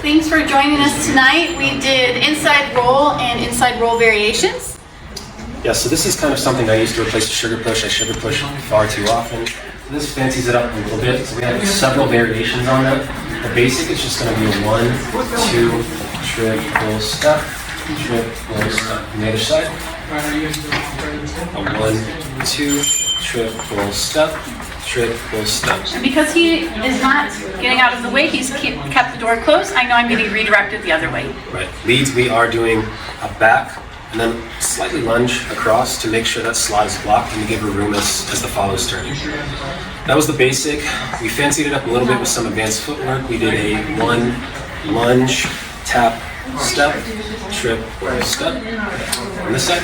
thanks for joining us tonight. We did inside roll and inside roll variations. Yeah, so this is kind of something I used to replace a sugar push. I sugar push far too often. This fancies it up a little bit. So we have several variations on that. The basic is just going to be a 1, 2, triple step, triple step. On the other side, a 1, 2, triple step, triple step. And because he is not getting out of the way, he's kept the door closed. I know I'm getting redirected the other way. Right. Leads, we are doing a back and then slightly lunge across to make sure that slot is blocked and to give her room as the follow's turning. That was the basic. We fancied it up a little bit with some advanced footwork. We did a 1 lunge, tap, step, trip, step. On this side.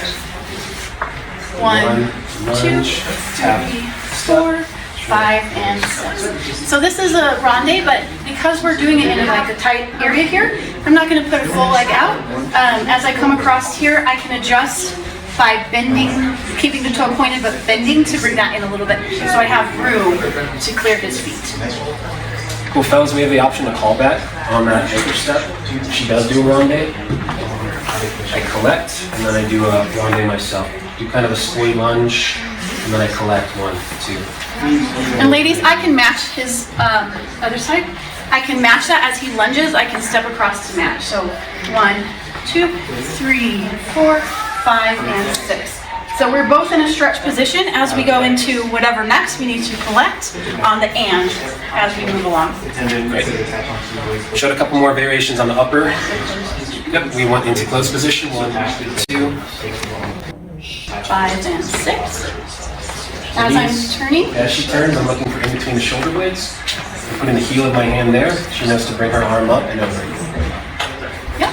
1, 2, lunge, tap, 4, 5, and 6. So this is a ronde, but because we're doing it in like a tight area here, I'm not going to put a full leg out. As I come across here, I can adjust by bending, keeping the toe pointed, but bending to bring that in a little bit, so I have room to clear his feet. Cool, fellas, we have the option to call back on that anchor step. She does do a ronde. I collect, and then I do a ronde myself. Do kind of a squat lunge, and then I collect 1, 2. And ladies, I can match his other side. I can match that as he lunges. I can step across to match. So 1, 2, 3, 4, 5, and 6. So we're both in a stretch position as we go into whatever next we need to collect on the and as we move along. Great. Showed a couple more variations on the upper. Yep, we went into closed position. 1, 2, 5, and 6. As I'm turning. As she turns, I'm looking for in between the shoulder blades. I'm putting the heel of my hand there. She knows to bring her arm up and over. Yep.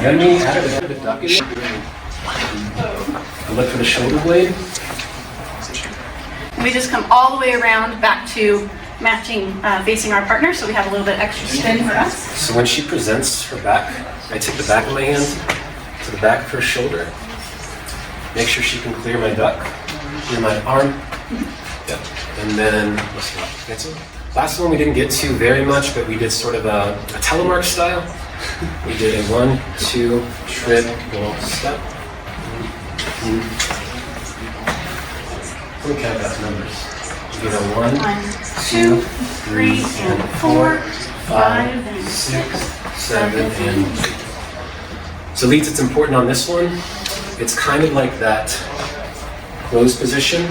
Then we add a duck in there. I look for the shoulder blade. We just come all the way around back to matching, facing our partner, so we have a little bit extra spin for us. So when she presents her back, I take the back of my hand to the back of her shoulder. Make sure she can clear my duck, clear my arm. Yep. And then, last one we didn't get to very much, but we did sort of a telemark style. We did a 1, 2, triple step. Let me count that numbers. We did a 1, 2, 3, and 4, 5, 6, 7, and 8. So leads, it's important on this one. It's kind of like that closed position,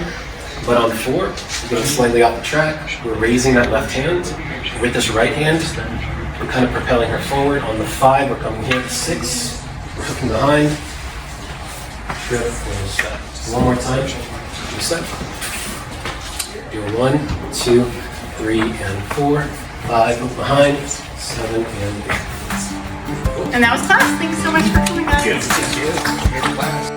but on 4, we're going slightly off the track. We're raising that left hand. With this right hand, we're kind of propelling her forward. On the 5, we're coming here. 6, we're hooking behind. Triple step. One more time. Step. Do a 1, 2, 3, and 4, 5. Hook behind. 7 and 8. And that was class. Thanks so much for coming, guys. Thank you.